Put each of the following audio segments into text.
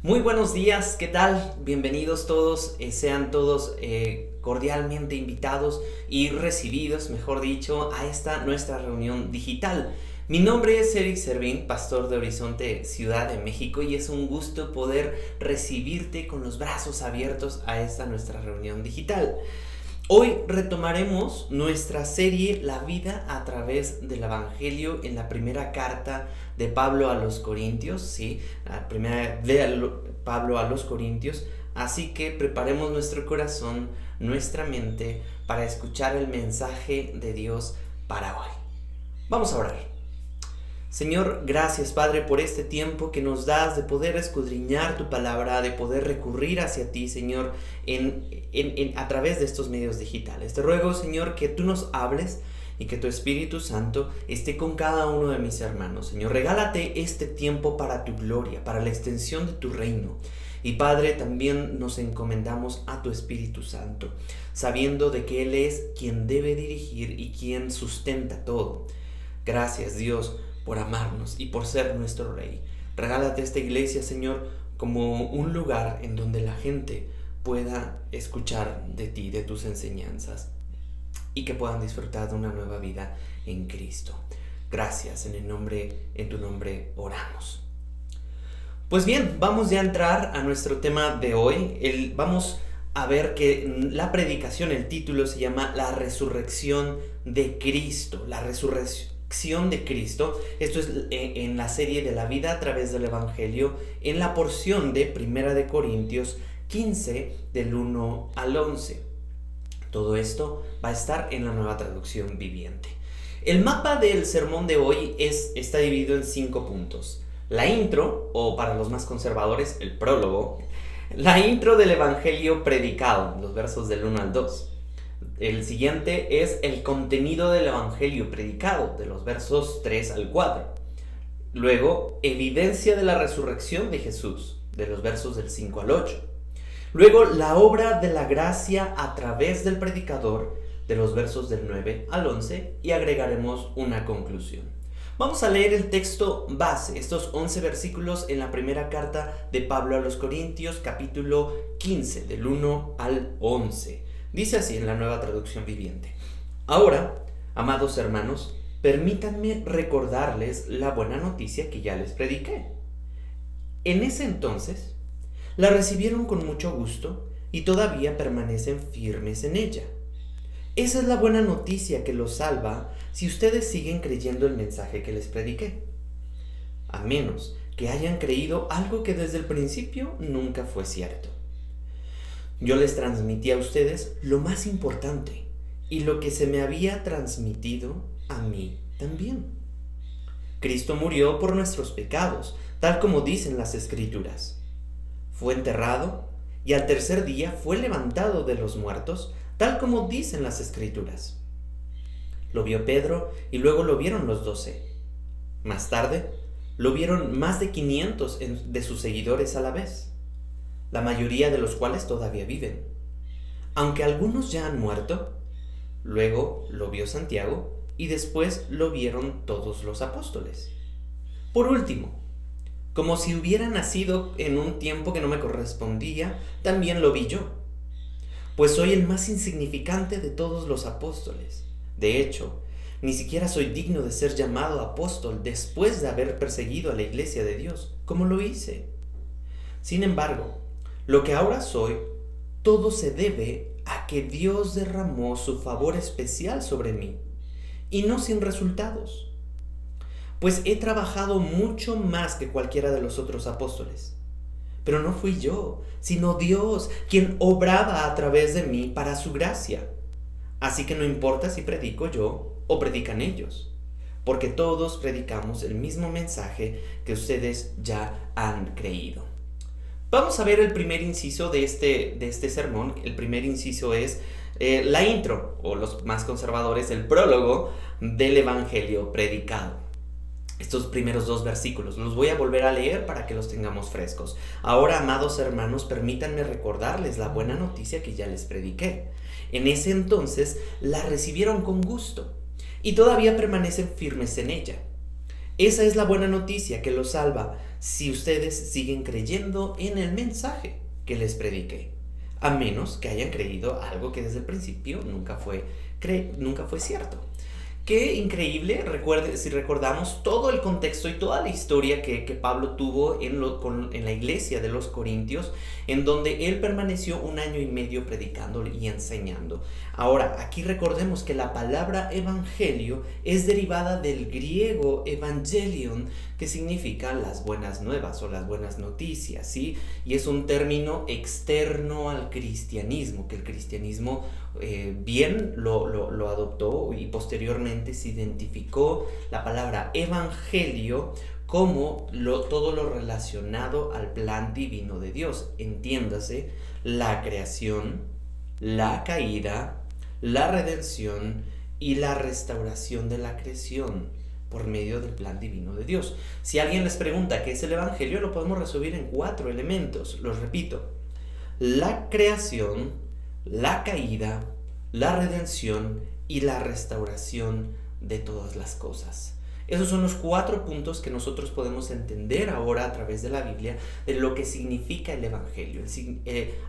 Muy buenos días, ¿qué tal? Bienvenidos todos, sean todos cordialmente invitados y recibidos, mejor dicho, a esta nuestra reunión digital. Mi nombre es Eric Servín, pastor de Horizonte, Ciudad de México, y es un gusto poder recibirte con los brazos abiertos a esta nuestra reunión digital. Hoy retomaremos nuestra serie La vida a través del Evangelio en la primera carta de Pablo a los Corintios, ¿sí? La primera de Pablo a los Corintios. Así que preparemos nuestro corazón, nuestra mente para escuchar el mensaje de Dios para hoy. Vamos a orar. Señor, gracias Padre por este tiempo que nos das de poder escudriñar tu palabra, de poder recurrir hacia ti, Señor, a través de estos medios digitales. Te ruego, Señor, que tú nos hables y que tu Espíritu Santo esté con cada uno de mis hermanos. Señor, regálate este tiempo para tu gloria, para la extensión de tu reino. Y Padre, también nos encomendamos a tu Espíritu Santo, sabiendo de que Él es quien debe dirigir y quien sustenta todo. Gracias, Dios, por amarnos y por ser nuestro Rey. Regálate esta iglesia, Señor, como un lugar en donde la gente pueda escuchar de ti, de tus enseñanzas, y que puedan disfrutar de una nueva vida en Cristo. Gracias, en tu nombre oramos. Pues bien, vamos ya a entrar a nuestro tema de hoy. Vamos a ver que la predicación, el título se llama La resurrección de Cristo. La resurrección de Cristo. Esto es en la serie de la vida a través del Evangelio, en la porción de 1 Corintios 15 del 1 al 11. Todo esto va a estar en la Nueva Traducción Viviente. El mapa del sermón de hoy está dividido en 5 puntos. La intro, o para los más conservadores, el prólogo. La intro del Evangelio predicado, los versos del 1 al 2. El siguiente es el contenido del Evangelio predicado, de los versos 3 al 4. Luego, evidencia de la resurrección de Jesús, de los versos del 5 al 8. Luego, la obra de la gracia a través del predicador, de los versos del 9 al 11, y agregaremos una conclusión. Vamos a leer el texto base, estos 11 versículos en la primera carta de Pablo a los Corintios, capítulo 15, del 1 al 11. Dice así en la Nueva Traducción Viviente: Ahora, amados hermanos, permítanme recordarles la buena noticia que ya les prediqué. En ese entonces, la recibieron con mucho gusto y todavía permanecen firmes en ella. Esa es la buena noticia que los salva si ustedes siguen creyendo el mensaje que les prediqué. A menos que hayan creído algo que desde el principio nunca fue cierto. Yo les transmití a ustedes lo más importante y lo que se me había transmitido a mí también. Cristo murió por nuestros pecados, tal como dicen las Escrituras. Fue enterrado y al tercer día fue levantado de los muertos, tal como dicen las Escrituras. Lo vio Pedro y luego lo vieron los 12. Más tarde, lo vieron más de 500 de sus seguidores a la vez, la mayoría de los cuales todavía viven. Aunque algunos ya han muerto, luego lo vio Santiago y después lo vieron todos los apóstoles. Por último, como si hubiera nacido en un tiempo que no me correspondía, también lo vi yo, pues soy el más insignificante de todos los apóstoles. De hecho, ni siquiera soy digno de ser llamado apóstol después de haber perseguido a la iglesia de Dios, como lo hice. Sin embargo, lo que ahora soy, todo se debe a que Dios derramó su favor especial sobre mí, y no sin resultados, pues he trabajado mucho más que cualquiera de los otros apóstoles. Pero no fui yo, sino Dios, quien obraba a través de mí para su gracia. Así que no importa si predico yo o predican ellos, porque todos predicamos el mismo mensaje que ustedes ya han creído. Vamos a ver el primer inciso de este sermón. El primer inciso es la intro, o los más conservadores, el prólogo del Evangelio predicado. Estos primeros 2 versículos los voy a volver a leer para que los tengamos frescos. Ahora, amados hermanos, permítanme recordarles la buena noticia que ya les prediqué. En ese entonces la recibieron con gusto y todavía permanecen firmes en ella. Esa es la buena noticia que los salva si ustedes siguen creyendo en el mensaje que les prediqué, a menos que hayan creído algo que desde el principio nunca fue cierto. Qué increíble, si recordamos todo el contexto y toda la historia que Pablo tuvo en la iglesia de los Corintios, en donde él permaneció 1 año y medio predicando y enseñando. Ahora, aquí recordemos que la palabra evangelio es derivada del griego evangelion, que significa las buenas nuevas o las buenas noticias, ¿sí? Y es un término externo al cristianismo, que el cristianismo bien lo adoptó, y posteriormente se identificó la palabra evangelio como todo lo relacionado al plan divino de Dios. Entiéndase, la creación, la caída, la redención y la restauración de la creación por medio del plan divino de Dios. Si alguien les pregunta qué es el evangelio, lo podemos resumir en 4 elementos. Los repito: la creación, la caída, la redención y la restauración de todas las cosas. Esos son los 4 puntos que nosotros podemos entender ahora a través de la Biblia de lo que significa el evangelio.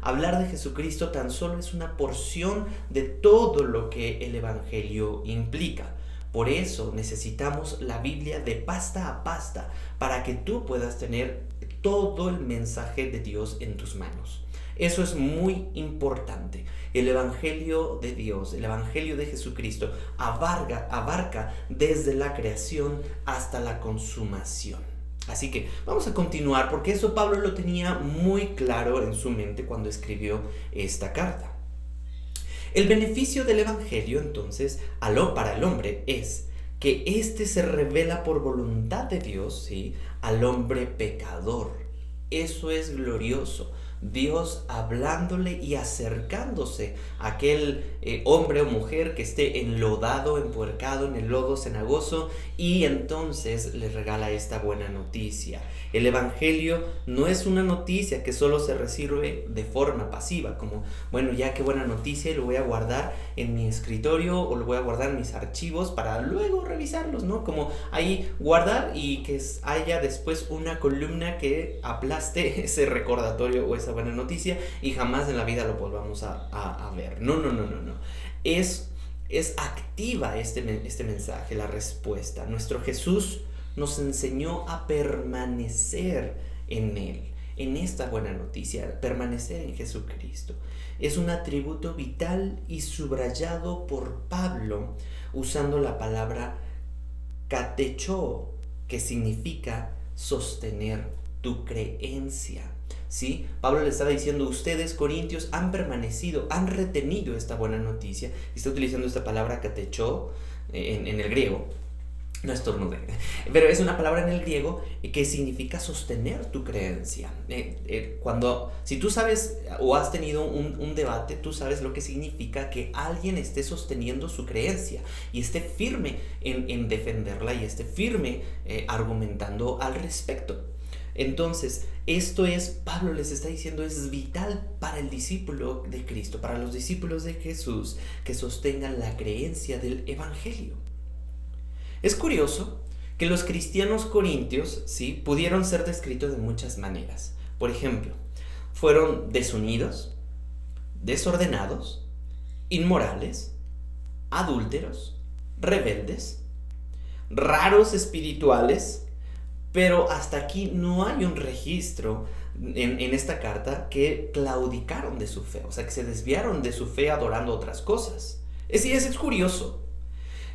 Hablar de Jesucristo tan solo es una porción de todo lo que el evangelio implica. Por eso necesitamos la Biblia de pasta a pasta para que tú puedas tener todo el mensaje de Dios en tus manos. Eso es muy importante. El evangelio de Dios, el evangelio de Jesucristo abarca desde la creación hasta la consumación. Así que vamos a continuar, porque eso Pablo lo tenía muy claro en su mente cuando escribió esta carta. El beneficio del evangelio, entonces, para el hombre es que éste se revela por voluntad de Dios, ¿sí?, al hombre pecador. Eso es glorioso. Dios hablándole y acercándose a aquel hombre o mujer que esté enlodado, empuercado en el lodo cenagoso, y entonces le regala esta buena noticia. El evangelio no es una noticia que solo se recibe de forma pasiva, como, bueno, ya qué buena noticia, y lo voy a guardar en mi escritorio o lo voy a guardar en mis archivos para luego revisarlos, ¿no? Como ahí guardar y que haya después una columna que aplaste ese recordatorio o esa buena noticia y jamás en la vida lo volvamos a ver. No. Es activa este mensaje, la respuesta. Nuestro Jesús nos enseñó a permanecer en Él, en esta buena noticia. Permanecer en Jesucristo es un atributo vital y subrayado por Pablo usando la palabra katecho, que significa sostener tu creencia. ¿Sí? Pablo le estaba diciendo: ustedes, corintios, han permanecido, han retenido esta buena noticia. Y está utilizando esta palabra katecho en el griego. No estornude, pero es una palabra en el griego que significa sostener tu creencia. Si tú sabes o has tenido un debate, tú sabes lo que significa que alguien esté sosteniendo su creencia y esté firme en defenderla y esté firme argumentando al respecto. Entonces, Pablo les está diciendo, es vital para el discípulo de Cristo, para los discípulos de Jesús, que sostengan la creencia del evangelio. Es curioso que los cristianos corintios, ¿sí?, pudieron ser descritos de muchas maneras. Por ejemplo, fueron desunidos, desordenados, inmorales, adúlteros, rebeldes, raros espirituales, pero hasta aquí no hay un registro en esta carta que claudicaron de su fe, o sea, que se desviaron de su fe adorando otras cosas. Es curioso.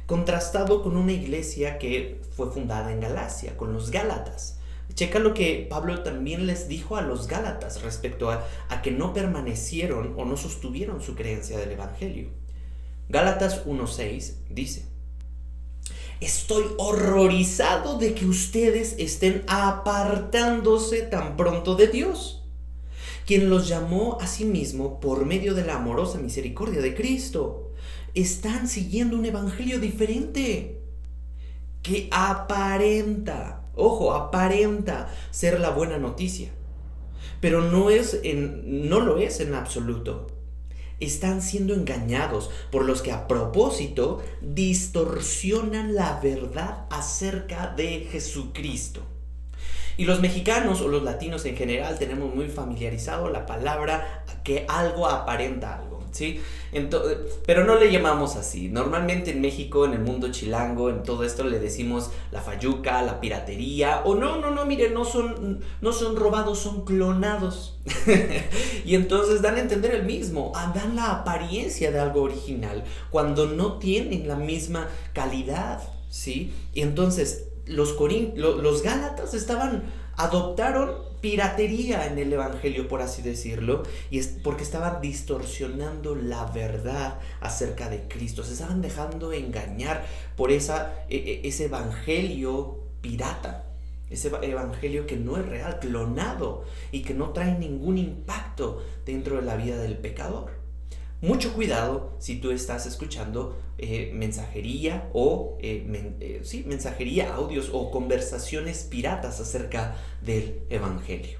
Contrastado con una iglesia que fue fundada en Galacia, con los Gálatas. Checa lo que Pablo también les dijo a los Gálatas respecto a que no permanecieron o no sostuvieron su creencia del evangelio. Gálatas 1:6 dice: estoy horrorizado de que ustedes estén apartándose tan pronto de Dios, quien los llamó a sí mismo por medio de la amorosa misericordia de Cristo. Están siguiendo un evangelio diferente que aparenta ser la buena noticia, pero no lo es en absoluto. están siendo engañados por los que a propósito distorsionan la verdad acerca de Jesucristo. Y los mexicanos o los latinos en general tenemos muy familiarizado la palabra que algo aparenta algo, ¿sí? Pero no le llamamos así. Normalmente en México, en el mundo chilango, en todo esto le decimos la fayuca, la piratería, o no, miren, no son robados, son clonados. Y entonces dan a entender el mismo, dan la apariencia de algo original cuando no tienen la misma calidad, ¿sí? Y entonces los gálatas adoptaron piratería en el evangelio, por así decirlo, y es porque estaban distorsionando la verdad acerca de Cristo. Se estaban dejando engañar por ese evangelio pirata, ese evangelio que no es real, clonado, y que no trae ningún impacto dentro de la vida del pecador. Mucho cuidado si tú estás escuchando mensajería o mensajería, audios o conversaciones piratas acerca del evangelio.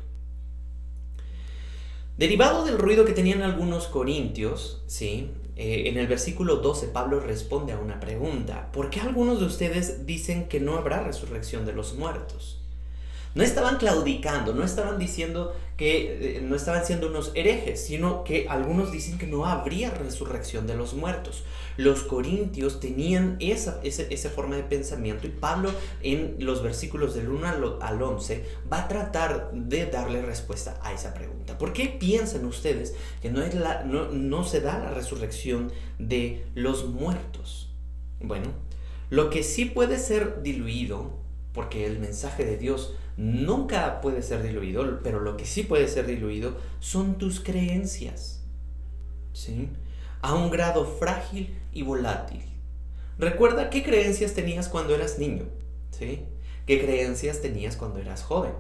Derivado del ruido que tenían algunos corintios, ¿sí? En el versículo 12 Pablo responde a una pregunta: ¿por qué algunos de ustedes dicen que no habrá resurrección de los muertos? No estaban claudicando, no estaban diciendo que no estaban siendo unos herejes, sino que algunos dicen que no habría resurrección de los muertos. Los corintios tenían esa forma de pensamiento, y Pablo en los versículos del 1 al 11 va a tratar de darle respuesta a esa pregunta. ¿Por qué piensan ustedes que no se da la resurrección de los muertos? Bueno, lo que sí puede ser diluido, porque el mensaje de Dios nunca puede ser diluido, pero lo que sí puede ser diluido son tus creencias, ¿sí? A un grado frágil y volátil. Recuerda qué creencias tenías cuando eras niño, ¿sí? ¿Qué creencias tenías cuando eras joven?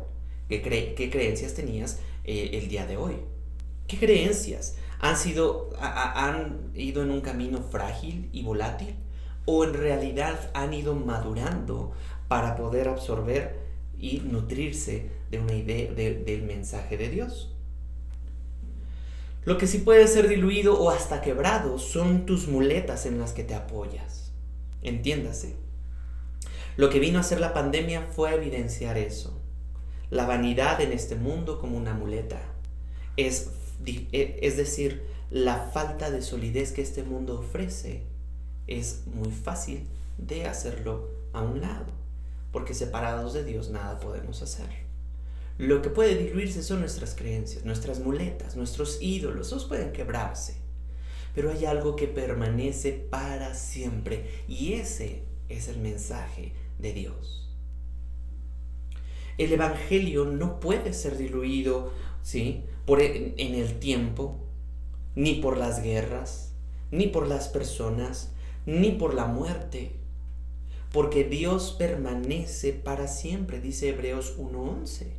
¿Qué creencias tenías el día de hoy? ¿Qué creencias han ido en un camino frágil y volátil? ¿O en realidad han ido madurando para poder absorber y nutrirse de una idea del mensaje de Dios? Lo que sí puede ser diluido o hasta quebrado son tus muletas en las que te apoyas. Entiéndase. Lo que vino a hacer la pandemia fue evidenciar eso. La vanidad en este mundo como una muleta. Es decir, la falta de solidez que este mundo ofrece. Es muy fácil de hacerlo a un lado, porque separados de Dios nada podemos hacer. Lo que puede diluirse son nuestras creencias, nuestras muletas, nuestros ídolos. Esos pueden quebrarse, pero hay algo que permanece para siempre, y ese es el mensaje de Dios. El evangelio no puede ser diluido, ¿sí?, en el tiempo, ni por las guerras, ni por las personas, ni por la muerte, porque Dios permanece para siempre, dice Hebreos 1:11.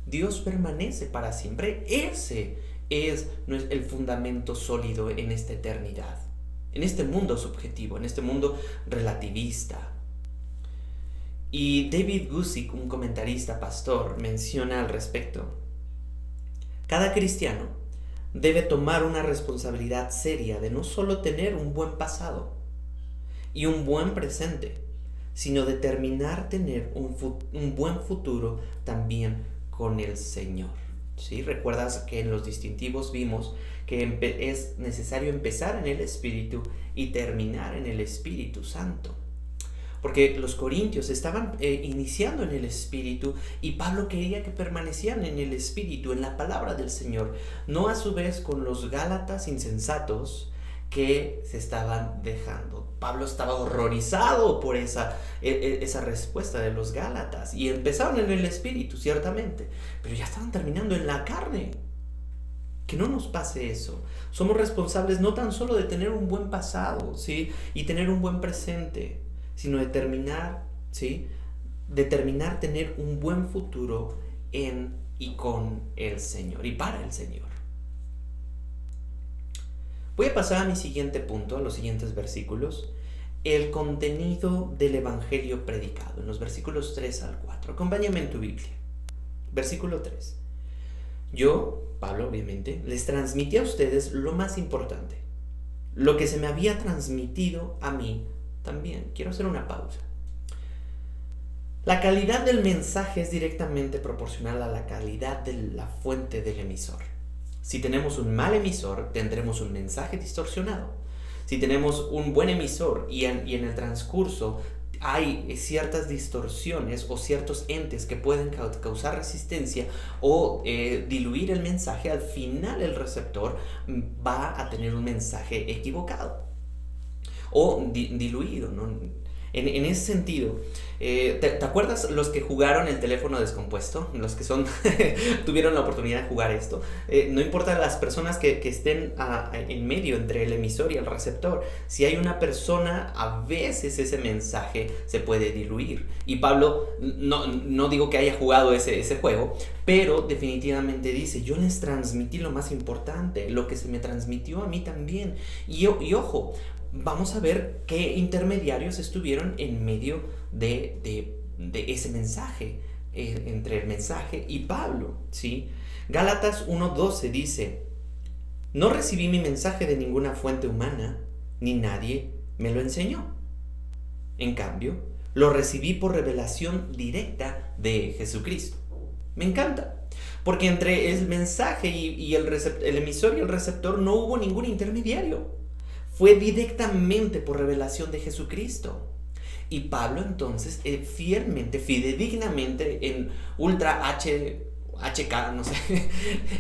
Dios permanece para siempre. Ese es el fundamento sólido en esta eternidad, en este mundo subjetivo, en este mundo relativista. Y David Guzik, un comentarista pastor, menciona al respecto: cada cristiano debe tomar una responsabilidad seria de no solo tener un buen pasado y un buen presente, sino determinar tener un buen futuro también con el Señor. ¿Sí? Recuerdas que en los distintivos vimos que es necesario empezar en el Espíritu y terminar en el Espíritu Santo. Porque los corintios estaban iniciando en el Espíritu, y Pablo quería que permanecieran en el Espíritu, en la palabra del Señor, no a su vez con los gálatas insensatos que se estaban dejando. Pablo estaba horrorizado por esa respuesta de los gálatas, y empezaron en el Espíritu, ciertamente, pero ya estaban terminando en la carne. Que no nos pase eso. Somos responsables no tan solo de tener un buen pasado, ¿sí?, y tener un buen presente, sino determinar tener un buen futuro en y con el Señor y para el Señor. Voy a pasar a mi siguiente punto, a los siguientes versículos: el contenido del evangelio predicado, en los versículos 3 al 4. Acompáñame en tu Biblia. Versículo 3. Yo, Pablo, obviamente, les transmití a ustedes lo más importante, lo que se me había transmitido a mí también. Quiero hacer una pausa. La calidad del mensaje es directamente proporcional a la calidad de la fuente del emisor. Si tenemos un mal emisor, tendremos un mensaje distorsionado. Si tenemos un buen emisor y en el transcurso hay ciertas distorsiones o ciertos entes que pueden causar resistencia o diluir el mensaje, al final el receptor va a tener un mensaje equivocado o diluido, ¿no? En ese sentido, ¿te acuerdas los que jugaron el teléfono descompuesto? Los que tuvieron la oportunidad de jugar esto. No importa las personas que estén en medio entre el emisor y el receptor. Si hay una persona, a veces ese mensaje se puede diluir. Y Pablo, no digo que haya jugado ese juego, pero definitivamente dice, yo les transmití lo más importante, lo que se me transmitió a mí también. Y ojo, vamos a ver qué intermediarios estuvieron en medio de ese mensaje, entre el mensaje y Pablo, ¿sí? Gálatas 1:12 dice, no recibí mi mensaje de ninguna fuente humana, ni nadie me lo enseñó. En cambio, lo recibí por revelación directa de Jesucristo. Me encanta, porque entre el mensaje y el emisor y el receptor no hubo ningún intermediario. Fue directamente por revelación de Jesucristo. Y Pablo entonces, fielmente, fidedignamente, en HK, no sé,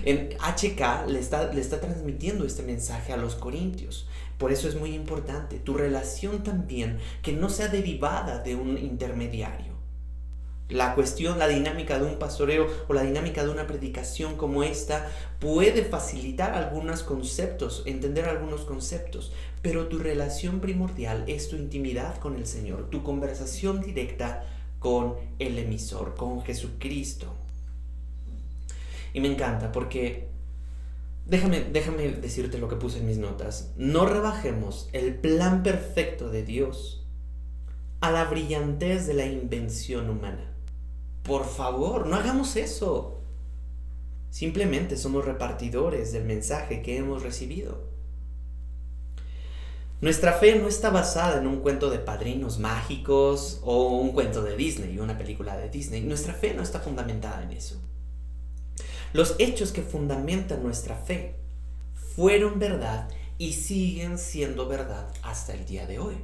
en HK le está transmitiendo este mensaje a los corintios. Por eso es muy importante tu relación también, que no sea derivada de un intermediario. La cuestión, la dinámica de un pastoreo o la dinámica de una predicación como esta puede facilitar algunos conceptos, entender algunos conceptos, pero tu relación primordial es tu intimidad con el Señor, tu conversación directa con el emisor, con Jesucristo. Y me encanta porque, déjame decirte lo que puse en mis notas, no rebajemos el plan perfecto de Dios a la brillantez de la invención humana. Por favor, no hagamos eso. Simplemente somos repartidores del mensaje que hemos recibido. Nuestra fe no está basada en un cuento de padrinos mágicos o un cuento de Disney, una película de Disney. Nuestra fe no está fundamentada en eso. Los hechos que fundamentan nuestra fe fueron verdad y siguen siendo verdad hasta el día de hoy.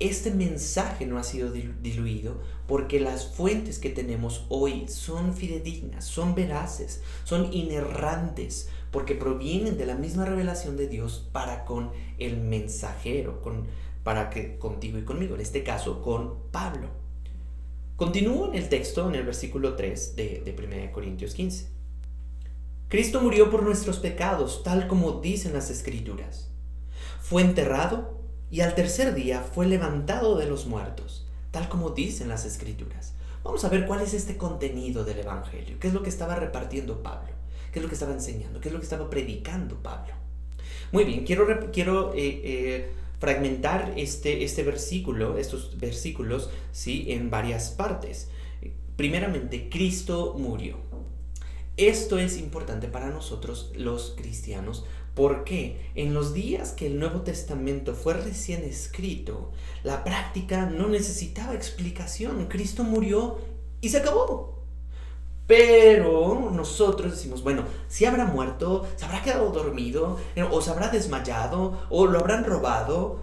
Este mensaje no ha sido diluido porque las fuentes que tenemos hoy son fidedignas, son veraces, son inerrantes, porque provienen de la misma revelación de Dios para con el mensajero, contigo y conmigo, en este caso con Pablo. Continúo en el texto, en el versículo 3 de 1 Corintios 15. Cristo murió por nuestros pecados, tal como dicen las Escrituras. Fue enterrado y al tercer día fue levantado de los muertos, tal como dicen las Escrituras. Vamos a ver cuál es este contenido del Evangelio. ¿Qué es lo que estaba repartiendo Pablo? ¿Qué es lo que estaba enseñando? ¿Qué es lo que estaba predicando Pablo? Muy bien, quiero fragmentar estos versículos, ¿sí?, en varias partes. Primeramente, Cristo murió. Esto es importante para nosotros los cristianos porque en los días que el Nuevo Testamento fue recién escrito, la práctica no necesitaba explicación. Cristo murió y se acabó. Pero nosotros decimos, bueno, si habrá muerto, se habrá quedado dormido, o se habrá desmayado, o lo habrán robado.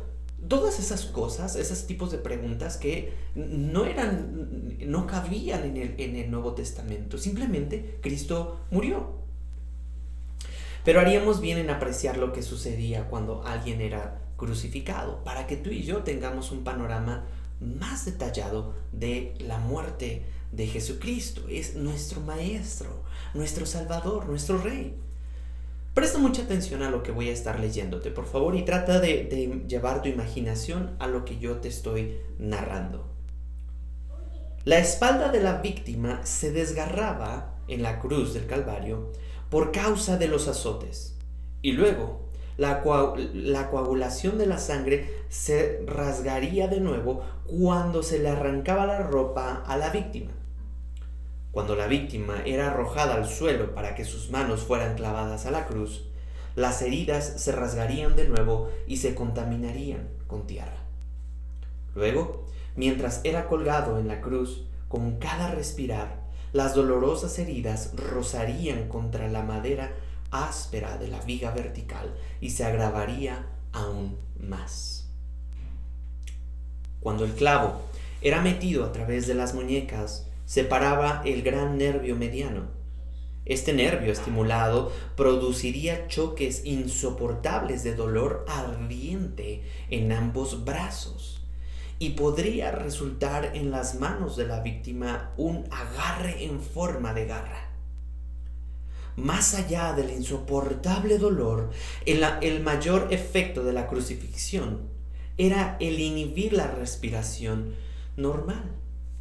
Todas esas cosas, esos tipos de preguntas que no cabían en el Nuevo Testamento. Simplemente Cristo murió. Pero haríamos bien en apreciar lo que sucedía cuando alguien era crucificado, para que tú y yo tengamos un panorama más detallado de la muerte de Jesucristo. Es nuestro Maestro, nuestro Salvador, nuestro Rey. Presta mucha atención a lo que voy a estar leyéndote, por favor, y trata de llevar tu imaginación a lo que yo te estoy narrando. La espalda de la víctima se desgarraba en la cruz del Calvario por causa de los azotes, y luego la coagulación de la sangre se rasgaría de nuevo cuando se le arrancaba la ropa a la víctima. Cuando la víctima era arrojada al suelo para que sus manos fueran clavadas a la cruz, las heridas se rasgarían de nuevo y se contaminarían con tierra. Luego, mientras era colgado en la cruz, con cada respirar, las dolorosas heridas rozarían contra la madera áspera de la viga vertical y se agravaría aún más. Cuando el clavo era metido a través de las muñecas, separaba el gran nervio mediano. Este nervio estimulado produciría choques insoportables de dolor ardiente en ambos brazos y podría resultar en las manos de la víctima un agarre en forma de garra. Más allá del insoportable dolor, el mayor efecto de la crucifixión era el inhibir la respiración normal.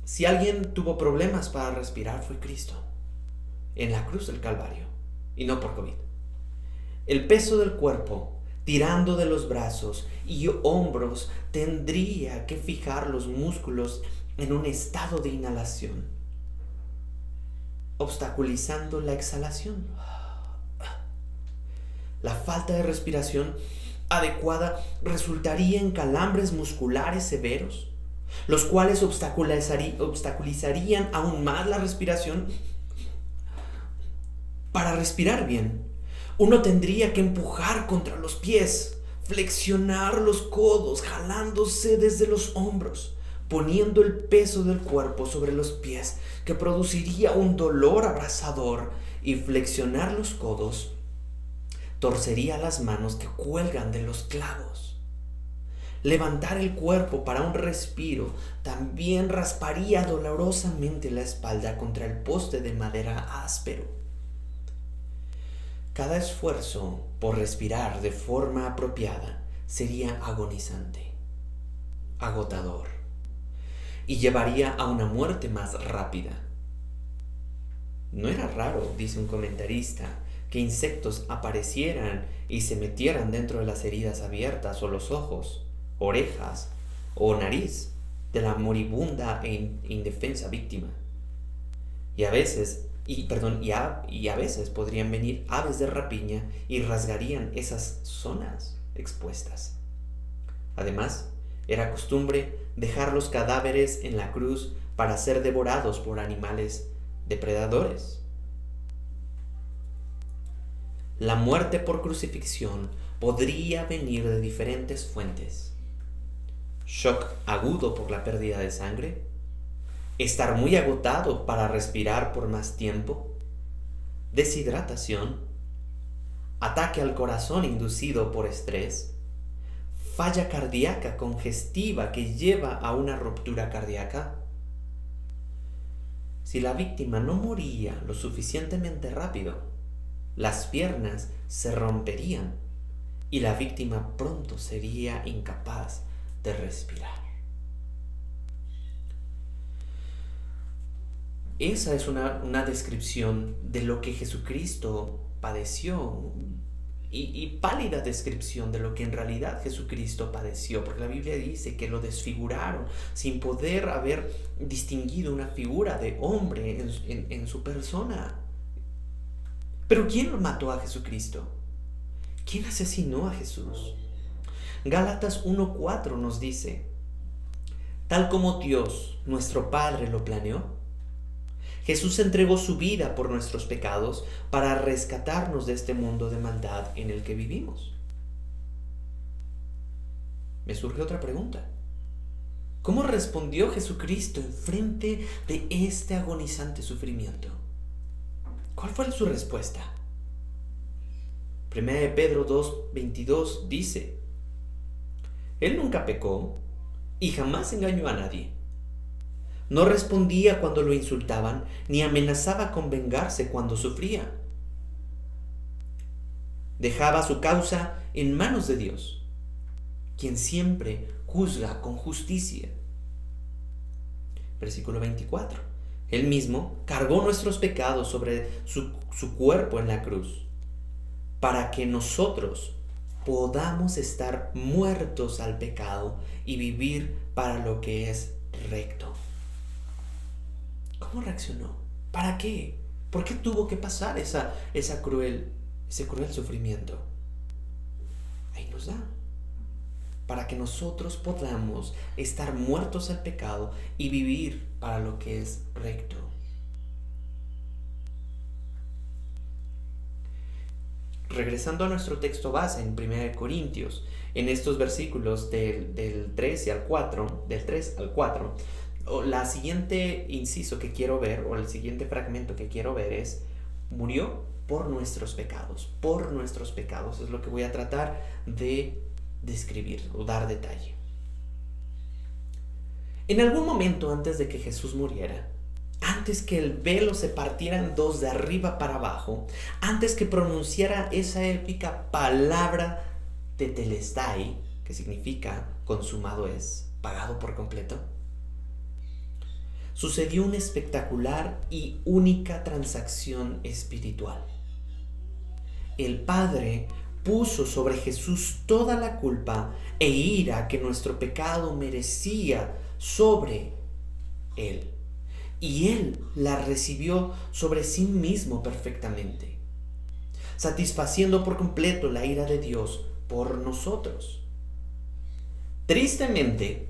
Si alguien tuvo problemas para respirar fue Cristo, en la cruz del Calvario, y no por COVID. El peso del cuerpo, tirando de los brazos y hombros, tendría que fijar los músculos en un estado de inhalación, obstaculizando la exhalación. La falta de respiración adecuada resultaría en calambres musculares severos, los cuales obstaculizarían aún más la respiración. Para respirar bien, uno tendría que empujar contra los pies, flexionar los codos, jalándose desde los hombros, poniendo el peso del cuerpo sobre los pies, que produciría un dolor abrasador, y flexionar los codos torcería las manos que cuelgan de los clavos. Levantar el cuerpo para un respiro también rasparía dolorosamente la espalda contra el poste de madera áspero. Cada esfuerzo por respirar de forma apropiada sería agonizante, agotador, y llevaría a una muerte más rápida. No era raro, dice un comentarista, que insectos aparecieran y se metieran dentro de las heridas abiertas o los ojos, orejas o nariz de la moribunda e indefensa víctima. Y a veces podrían venir aves de rapiña y rasgarían esas zonas expuestas. Además, era costumbre dejar los cadáveres en la cruz para ser devorados por animales depredadores. La muerte por crucifixión podría venir de diferentes fuentes: shock agudo por la pérdida de sangre, estar muy agotado para respirar por más tiempo, deshidratación, ataque al corazón inducido por estrés, falla cardíaca congestiva que lleva a una ruptura cardíaca. Si la víctima no moría lo suficientemente rápido, las piernas se romperían y la víctima pronto sería incapaz de respirar. Esa es una descripción de lo que Jesucristo padeció, y pálida descripción de lo que en realidad Jesucristo padeció, porque la Biblia dice que lo desfiguraron sin poder haber distinguido una figura de hombre en su persona. Pero ¿quién mató a Jesucristo? ¿Quién asesinó a Jesús? Gálatas 1:4 nos dice: tal como Dios, nuestro Padre, lo planeó, Jesús entregó su vida por nuestros pecados para rescatarnos de este mundo de maldad en el que vivimos. Me surge otra pregunta. ¿Cómo respondió Jesucristo en frente de este agonizante sufrimiento? ¿Cuál fue su respuesta? 1 Pedro 2:22 dice: Él nunca pecó y jamás engañó a nadie. No respondía cuando lo insultaban, ni amenazaba con vengarse cuando sufría. Dejaba su causa en manos de Dios, quien siempre juzga con justicia. Versículo 24. Él mismo cargó nuestros pecados sobre su cuerpo en la cruz, para que nosotros podamos estar muertos al pecado y vivir para lo que es recto. ¿Cómo reaccionó? ¿Para qué? ¿Por qué tuvo que pasar ese cruel sufrimiento? Ahí nos da. Para que nosotros podamos estar muertos al pecado y vivir para lo que es recto. Regresando a nuestro texto base en 1 Corintios, en estos versículos del 3 al 4, la siguiente inciso que quiero ver, o el siguiente fragmento que quiero ver es: murió por nuestros pecados. Por nuestros pecados es lo que voy a tratar de describir o dar detalle. En algún momento antes de que Jesús muriera, antes que el velo se partiera en dos de arriba para abajo, antes que pronunciara esa épica palabra tetelestai, que significa consumado es, pagado por completo, sucedió una espectacular y única transacción espiritual. El Padre puso sobre Jesús toda la culpa e ira que nuestro pecado merecía sobre Él. Y Él la recibió sobre sí mismo perfectamente, satisfaciendo por completo la ira de Dios por nosotros. Tristemente,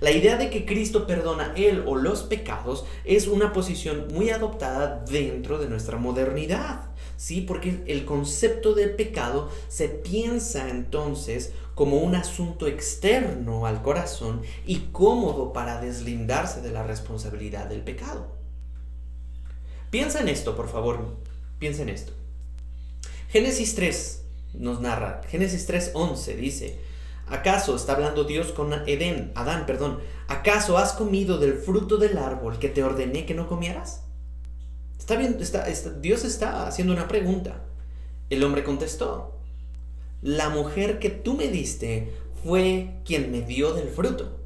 la idea de que Cristo perdona él o los pecados es una posición muy adoptada dentro de nuestra modernidad, ¿sí? Porque el concepto del pecado se piensa entonces como un asunto externo al corazón y cómodo para deslindarse de la responsabilidad del pecado. Piensa en esto, por favor, piensa en esto. Génesis 3 nos narra, Génesis 3:11 dice: ¿acaso, está hablando Dios con Adán, ¿acaso has comido del fruto del árbol que te ordené que no comieras? Está bien, Dios está haciendo una pregunta. El hombre contestó: la mujer que tú me diste fue quien me dio del fruto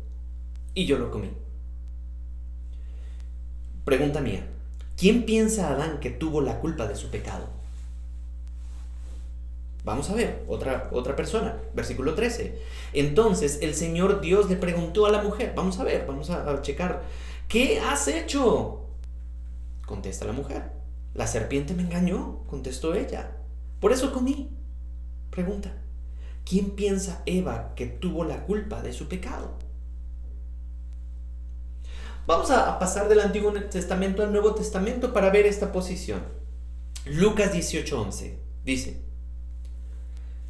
y yo lo comí. Pregunta mía: ¿quién piensa Adán que tuvo la culpa de su pecado? Vamos a ver, otra persona, versículo 13. Entonces el Señor Dios le preguntó a la mujer, vamos a checar, ¿qué has hecho? Contesta la mujer: la serpiente me engañó, contestó ella, por eso comí. Pregunta: ¿quién piensa Eva que tuvo la culpa de su pecado? Vamos a pasar del Antiguo Testamento al Nuevo Testamento para ver esta posición. Lucas 18:11 dice: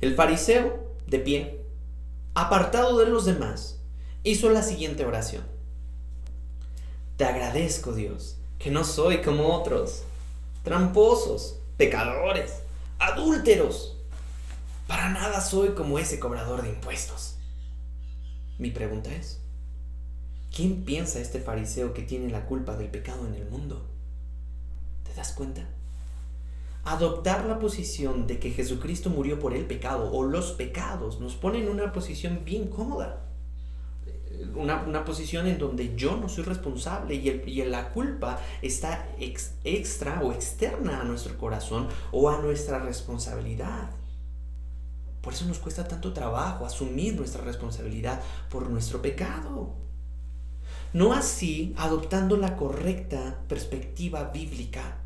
el fariseo, de pie, apartado de los demás, hizo la siguiente oración: te agradezco, Dios, que no soy como otros, tramposos, pecadores, adúlteros. Para nada soy como ese cobrador de impuestos. Mi pregunta es: ¿quién piensa este fariseo que tiene la culpa del pecado en el mundo? ¿Te das cuenta? Adoptar la posición de que Jesucristo murió por el pecado o los pecados nos pone en una posición bien cómoda. Una posición en donde yo no soy responsable y la culpa está extra o externa a nuestro corazón o a nuestra responsabilidad. Por eso nos cuesta tanto trabajo asumir nuestra responsabilidad por nuestro pecado. No así adoptando la correcta perspectiva bíblica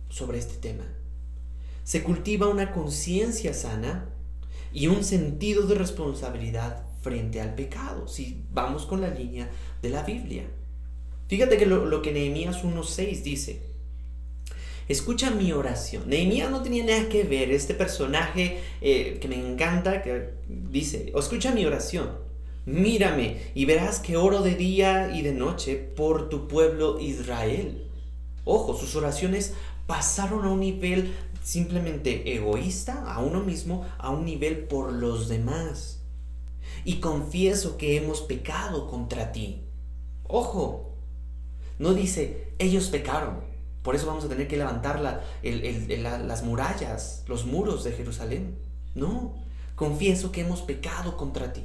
sobre este tema. Se cultiva una conciencia sana y un sentido de responsabilidad frente al pecado, si vamos con la línea de la Biblia. Fíjate que lo que Nehemías 1:6 dice: escucha mi oración. Nehemías no tenía nada que ver, este personaje que me encanta, que dice: escucha mi oración, mírame y verás que oro de día y de noche por tu pueblo Israel. Ojo, sus oraciones pasaron a un nivel simplemente egoísta, a uno mismo, a un nivel por los demás. Y confieso que hemos pecado contra ti. Ojo, no dice ellos pecaron, por eso vamos a tener que levantar las murallas, los muros de Jerusalén. No, confieso que hemos pecado contra ti.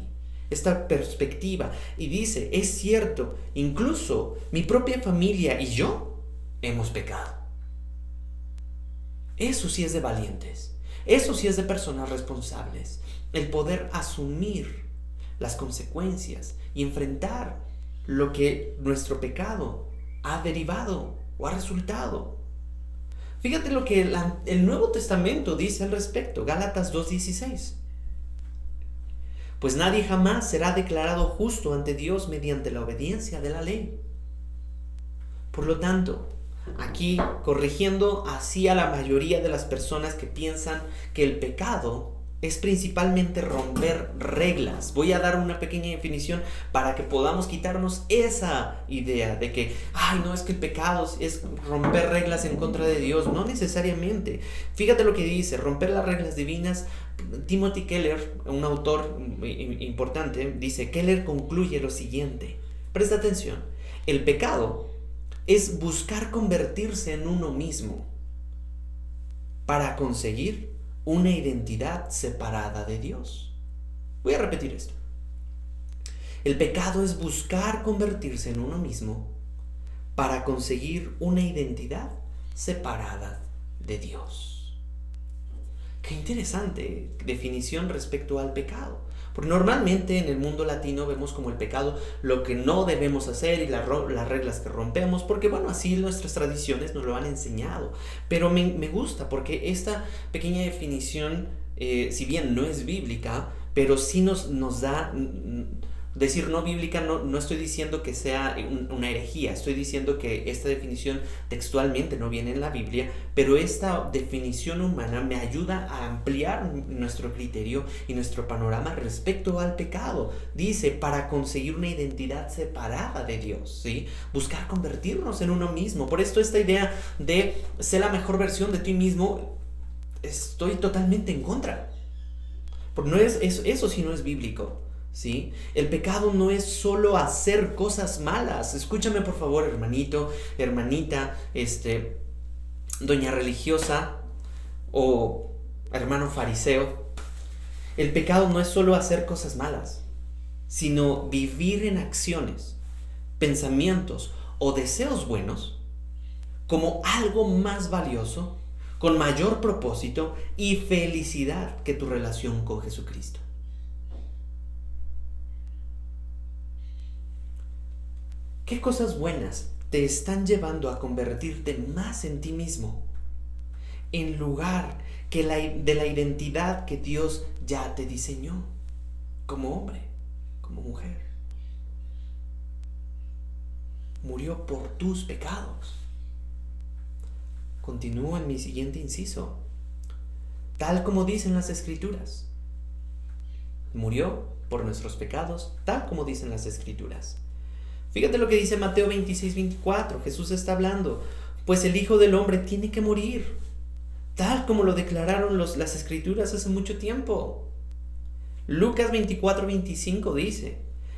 Esta perspectiva, y dice, es cierto, incluso mi propia familia y yo hemos pecado. Eso sí es de valientes, eso sí es de personas responsables, el poder asumir las consecuencias y enfrentar lo que nuestro pecado ha derivado o ha resultado. Fíjate lo que el Nuevo Testamento dice al respecto, Gálatas 2:16. Pues nadie jamás será declarado justo ante Dios mediante la obediencia de la ley. Por lo tanto, aquí corrigiendo así a la mayoría de las personas que piensan que el pecado es principalmente romper reglas. Voy a dar una pequeña definición para que podamos quitarnos esa idea de que, no, es que el pecado es romper reglas en contra de Dios. No necesariamente. Fíjate lo que dice, romper las reglas divinas. Timothy Keller, un autor importante, dice, Keller concluye lo siguiente. Presta atención. El pecado es buscar convertirse en uno mismo para conseguir una identidad separada de Dios. Voy a repetir esto. El pecado es buscar convertirse en uno mismo para conseguir una identidad separada de Dios. Qué interesante definición respecto al pecado. Porque normalmente en el mundo latino vemos como el pecado lo que no debemos hacer y las reglas que rompemos, porque así nuestras tradiciones nos lo han enseñado. Pero me gusta porque esta pequeña definición, si bien no es bíblica, pero sí nos da... Decir no bíblica, no estoy diciendo que sea una herejía, estoy diciendo que esta definición textualmente no viene en la Biblia, pero esta definición humana me ayuda a ampliar nuestro criterio y nuestro panorama respecto al pecado. Dice, para conseguir una identidad separada de Dios, ¿sí? Buscar convertirnos en uno mismo. Por esto esta idea de ser la mejor versión de ti mismo, estoy totalmente en contra. Porque no es eso sí no es bíblico. ¿Sí? El pecado no es solo hacer cosas malas. Escúchame por favor, hermanito, hermanita, doña religiosa o hermano fariseo. El pecado no es solo hacer cosas malas, sino vivir en acciones, pensamientos o deseos buenos como algo más valioso, con mayor propósito y felicidad que tu relación con Jesucristo. ¿Qué cosas buenas te están llevando a convertirte más en ti mismo, en lugar de la identidad que Dios ya te diseñó, como hombre, como mujer? Murió por tus pecados. Continúo en mi siguiente inciso. Tal como dicen las Escrituras. Murió por nuestros pecados, tal como dicen las Escrituras. Fíjate lo que dice Mateo 26:24. Jesús está hablando. Pues el Hijo del Hombre tiene que morir, tal como lo declararon las Escrituras hace mucho tiempo. Lucas 24:25 dice,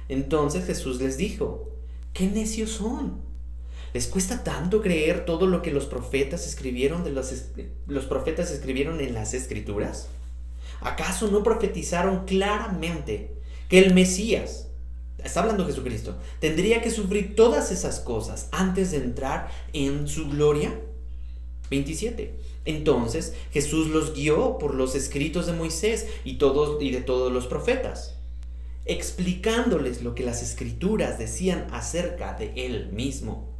entonces Jesús les dijo, ¿qué necios son? ¿Les cuesta tanto creer todo lo que los profetas escribieron en las Escrituras? ¿Acaso no profetizaron claramente que el Mesías, está hablando Jesucristo, tendría que sufrir todas esas cosas antes de entrar en su gloria? 27. Entonces Jesús los guió por los escritos de Moisés y de todos los profetas, explicándoles lo que las Escrituras decían acerca de Él mismo.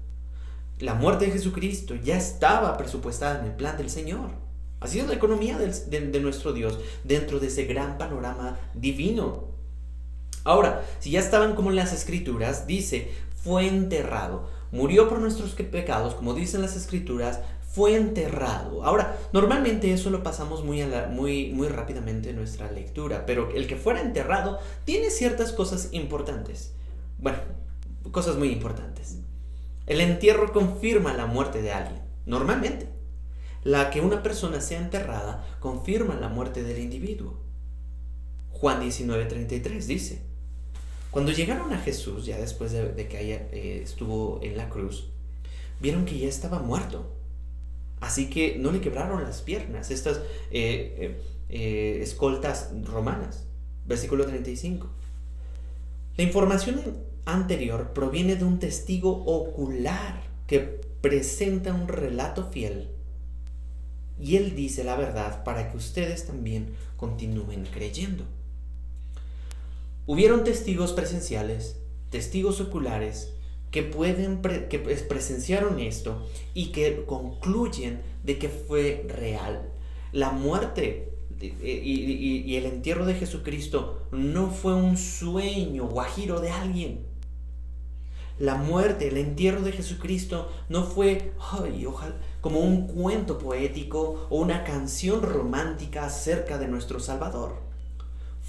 La muerte de Jesucristo ya estaba presupuestada en el plan del Señor. Así es la economía de nuestro Dios dentro de ese gran panorama divino. Ahora, si ya estaban como en las Escrituras, dice, fue enterrado. Murió por nuestros pecados, como dicen las Escrituras, fue enterrado. Ahora, normalmente eso lo pasamos muy rápidamente en nuestra lectura, pero el que fuera enterrado tiene ciertas cosas importantes. Bueno, cosas muy importantes. El entierro confirma la muerte de alguien, normalmente. La que una persona sea enterrada confirma la muerte del individuo. Juan 19:33 dice, cuando llegaron a Jesús, ya después de que estuvo en la cruz, vieron que ya estaba muerto. Así que no le quebraron las piernas, estas escoltas romanas. Versículo 35. La información anterior proviene de un testigo ocular que presenta un relato fiel. Y él dice la verdad para que ustedes también continúen creyendo. Hubieron testigos presenciales, testigos oculares, que presenciaron esto y que concluyen de que fue real. La muerte y el entierro de Jesucristo no fue un sueño guajiro de alguien. La muerte, el entierro de Jesucristo no fue ojalá, como un cuento poético o una canción romántica acerca de nuestro Salvador.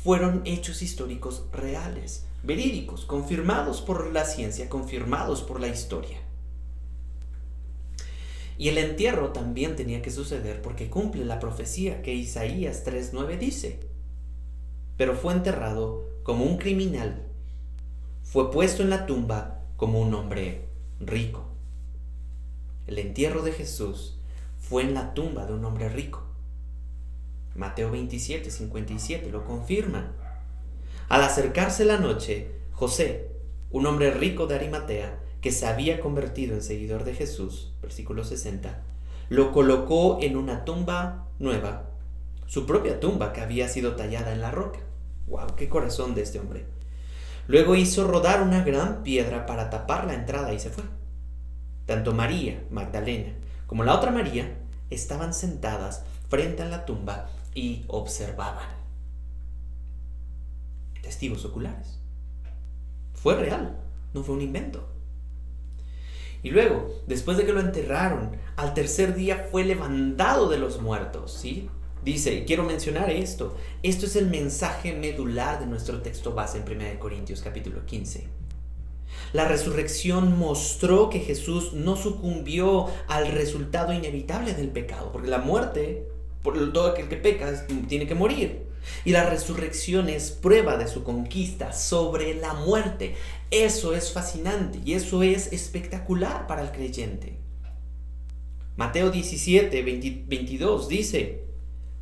Fueron hechos históricos reales, verídicos, confirmados por la ciencia, confirmados por la historia. Y el entierro también tenía que suceder porque cumple la profecía que Isaías 3:9 dice: pero fue enterrado como un criminal, fue puesto en la tumba como un hombre rico. El entierro de Jesús fue en la tumba de un hombre rico. Mateo 27:57 lo confirma. Al acercarse la noche, José, un hombre rico de Arimatea, que se había convertido en seguidor de Jesús, versículo 60, lo colocó en una tumba nueva, su propia tumba que había sido tallada en la roca. ¡Wow! ¡Qué corazón de este hombre! Luego hizo rodar una gran piedra para tapar la entrada y se fue. Tanto María Magdalena como la otra María estaban sentadas frente a la tumba y observaban. Testigos oculares. Fue real, no fue un invento. Y luego, después de que lo enterraron, al tercer día fue levantado de los muertos, ¿sí? Dice, quiero mencionar esto. Esto es el mensaje medular de nuestro texto base en 1 Corintios capítulo 15. La resurrección mostró que Jesús no sucumbió al resultado inevitable del pecado, porque la muerte, por todo aquel que peca, tiene que morir. Y la resurrección es prueba de su conquista sobre la muerte. Eso es fascinante y eso es espectacular para el creyente. Mateo 17:22 dice: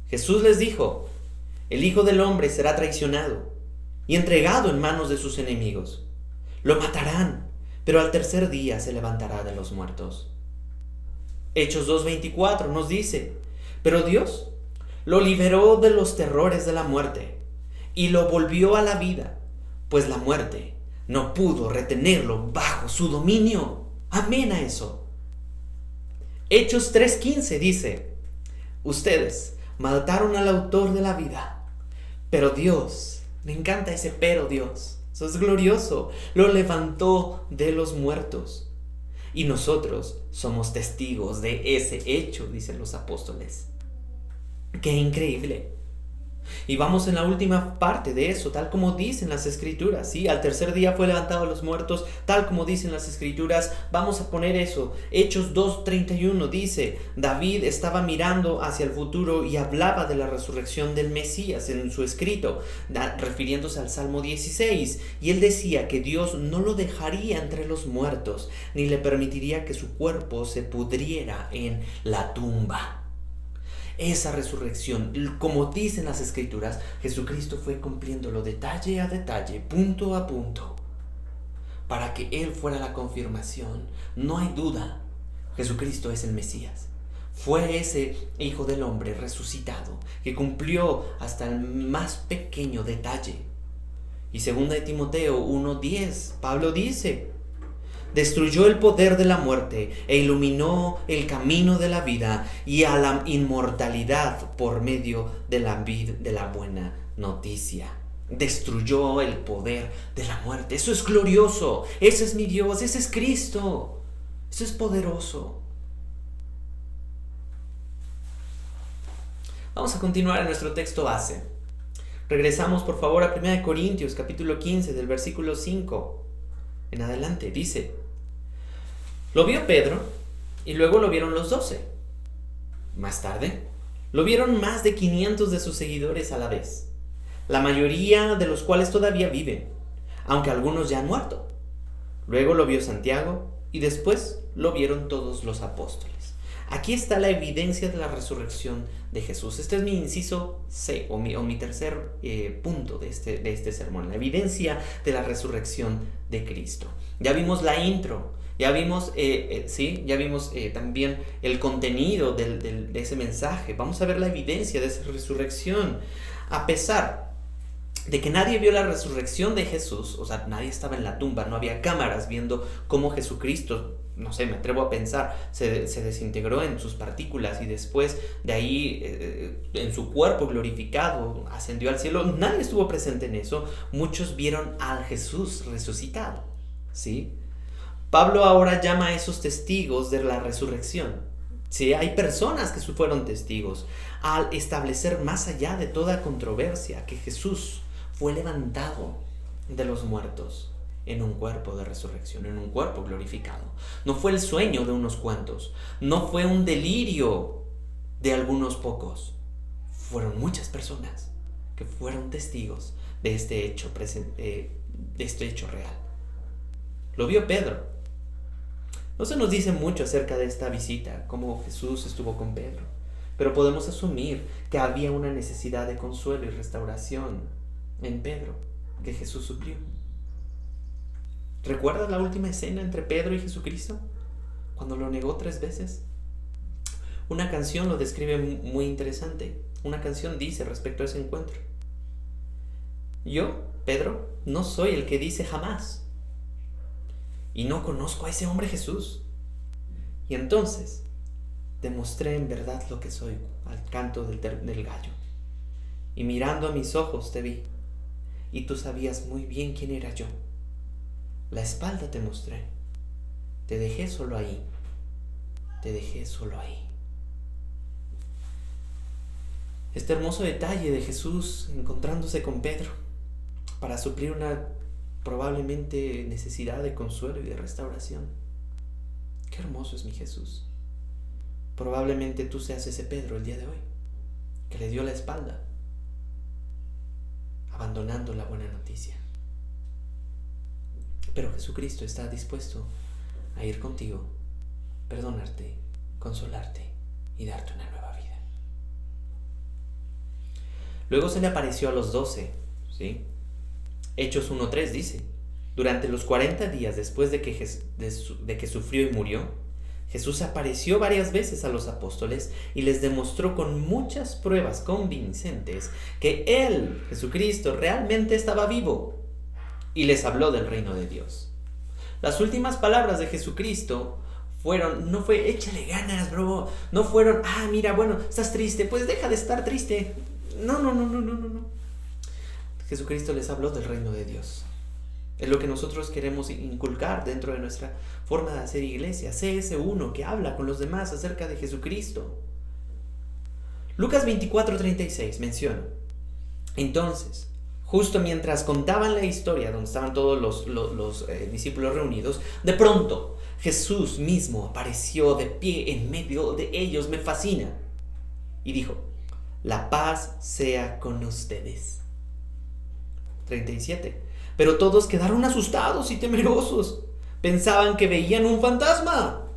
Jesús les dijo: el Hijo del Hombre será traicionado y entregado en manos de sus enemigos. Lo matarán, pero al tercer día se levantará de los muertos. Hechos 2:24 nos dice: pero Dios lo liberó de los terrores de la muerte y lo volvió a la vida, pues la muerte no pudo retenerlo bajo su dominio. Amén a eso. Hechos 3:15 dice: ustedes mataron al autor de la vida, pero Dios, me encanta ese pero Dios, eso es glorioso, lo levantó de los muertos. Y nosotros somos testigos de ese hecho, dicen los apóstoles. ¡Qué increíble! Y vamos en la última parte de eso, tal como dicen las escrituras, ¿sí? Al tercer día fue levantado de los muertos, tal como dicen las escrituras. Vamos a poner eso. Hechos 2:31 dice: David estaba mirando hacia el futuro y hablaba de la resurrección del Mesías en su escrito, refiriéndose al Salmo 16. Y él decía que Dios no lo dejaría entre los muertos, ni le permitiría que su cuerpo se pudriera en la tumba. Esa resurrección, como dicen las escrituras, Jesucristo fue cumpliéndolo detalle a detalle, punto a punto, para que Él fuera la confirmación. No hay duda, Jesucristo es el Mesías. Fue ese Hijo del Hombre resucitado que cumplió hasta el más pequeño detalle. Y 2 de Timoteo 1:10, Pablo dice: destruyó el poder de la muerte e iluminó el camino de la vida y a la inmortalidad por medio de la buena noticia. Destruyó el poder de la muerte. Eso es glorioso. Ese es mi Dios. Ese es Cristo. Eso es poderoso. Vamos a continuar en nuestro texto base. Regresamos por favor a 1 Corintios capítulo 15 del versículo 5 en adelante. Dice: lo vio Pedro y luego lo vieron los 12. Más tarde, lo vieron más de 500 de sus seguidores a la vez, la mayoría de los cuales todavía viven, aunque algunos ya han muerto. Luego lo vio Santiago y después lo vieron todos los apóstoles. Aquí está la evidencia de la resurrección de Jesús. Este es mi inciso C, o mi tercer punto de este sermón, la evidencia de la resurrección de Cristo. Ya vimos la intro, ya vimos, también el contenido de ese mensaje. Vamos a ver la evidencia de esa resurrección. A pesar de que nadie vio la resurrección de Jesús, o sea, nadie estaba en la tumba, no había cámaras viendo cómo Jesucristo, no sé, me atrevo a pensar, se desintegró en sus partículas y después de ahí, en su cuerpo glorificado, ascendió al cielo. Nadie estuvo presente en eso. Muchos vieron al Jesús resucitado, ¿sí? Pablo ahora llama a esos testigos de la resurrección. Sí, hay personas que fueron testigos al establecer más allá de toda controversia que Jesús fue levantado de los muertos en un cuerpo de resurrección, en un cuerpo glorificado. No fue el sueño de unos cuantos, no fue un delirio de algunos pocos. Fueron muchas personas que fueron testigos de este hecho real. Lo vio Pedro. No se nos dice mucho acerca de esta visita, cómo Jesús estuvo con Pedro, pero podemos asumir que había una necesidad de consuelo y restauración en Pedro, que Jesús suplió. ¿Recuerdas la última escena entre Pedro y Jesucristo? Cuando lo negó 3 veces. Una canción lo describe muy interesante. Una canción dice respecto a ese encuentro: yo, Pedro, no soy el que dice jamás, y no conozco a ese hombre Jesús. Y entonces demostré en verdad lo que soy al canto del gallo. Y mirando a mis ojos te vi, y tú sabías muy bien quién era yo. La espalda te mostré, te dejé solo ahí, te dejé solo ahí. Este hermoso detalle de Jesús encontrándose con Pedro para suplir una probablemente necesidad de consuelo y de restauración. Qué hermoso es mi Jesús. Probablemente tú seas ese Pedro el día de hoy, que le dio la espalda, abandonando la buena noticia. Pero Jesucristo está dispuesto a ir contigo, perdonarte, consolarte y darte una nueva vida. Luego se le apareció a los 12, ¿sí? Hechos 1:3 dice: durante los 40 días después de que sufrió y murió, Jesús apareció varias veces a los apóstoles y les demostró con muchas pruebas convincentes que Él, Jesucristo, realmente estaba vivo, y les habló del reino de Dios. Las últimas palabras de Jesucristo no fue échale ganas, bro, no fueron mira, bueno, estás triste, pues deja de estar triste. No. Jesucristo les habló del reino de Dios. Es lo que nosotros queremos inculcar dentro de nuestra forma de hacer iglesia. Sé ese uno que habla con los demás acerca de Jesucristo. Lucas 24:36 menciona: entonces, justo mientras contaban la historia donde estaban todos los discípulos reunidos, de pronto Jesús mismo apareció de pie en medio de ellos. Me fascina. Y dijo: la paz sea con ustedes. 37. Pero todos quedaron asustados y temerosos. Pensaban que veían un fantasma.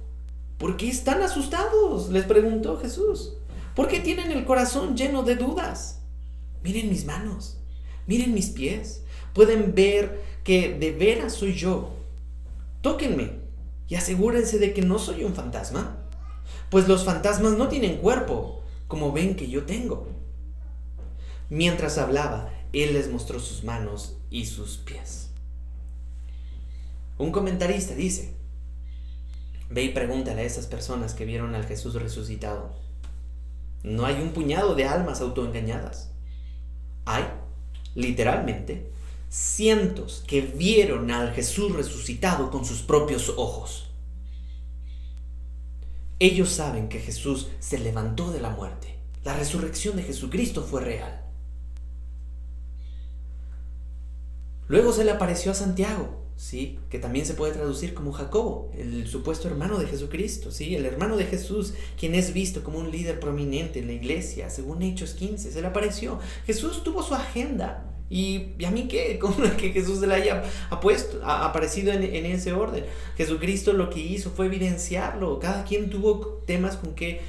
¿Por qué están asustados?, les preguntó Jesús. ¿Por qué tienen el corazón lleno de dudas? Miren mis manos, miren mis pies. ¿Pueden ver que de veras soy yo? Tóquenme y asegúrense de que no soy un fantasma. Pues los fantasmas no tienen cuerpo, como ven que yo tengo. Mientras hablaba, Él les mostró sus manos y sus pies. Un comentarista dice: ve y pregúntale a esas personas que vieron al Jesús resucitado. No hay un puñado de almas autoengañadas. Hay, literalmente, cientos que vieron al Jesús resucitado con sus propios ojos. Ellos saben que Jesús se levantó de la muerte. La resurrección de Jesucristo fue real. Luego se le apareció a Santiago, ¿sí?, que también se puede traducir como Jacobo, el supuesto hermano de Jesucristo, ¿sí?, el hermano de Jesús, quien es visto como un líder prominente en la iglesia, según Hechos 15. Se le apareció. Jesús tuvo su agenda. ¿Y a mí qué? ¿Cómo que Jesús se le haya aparecido en ese orden? Jesucristo lo que hizo fue evidenciarlo. Cada quien tuvo temas con que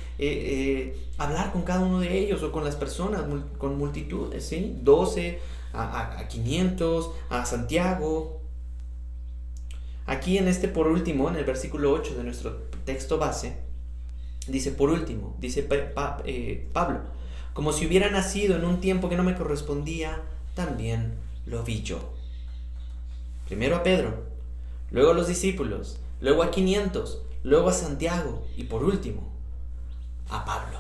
hablar con cada uno de ellos, o con las personas, con multitudes, ¿sí? 12 a 500, a Santiago. Aquí por último, en el versículo 8 de nuestro texto base, dice: por último, dice Pablo, como si hubiera nacido en un tiempo que no me correspondía, también lo vi yo. Primero a Pedro, luego a los discípulos, luego a 500, luego a Santiago y por último a Pablo.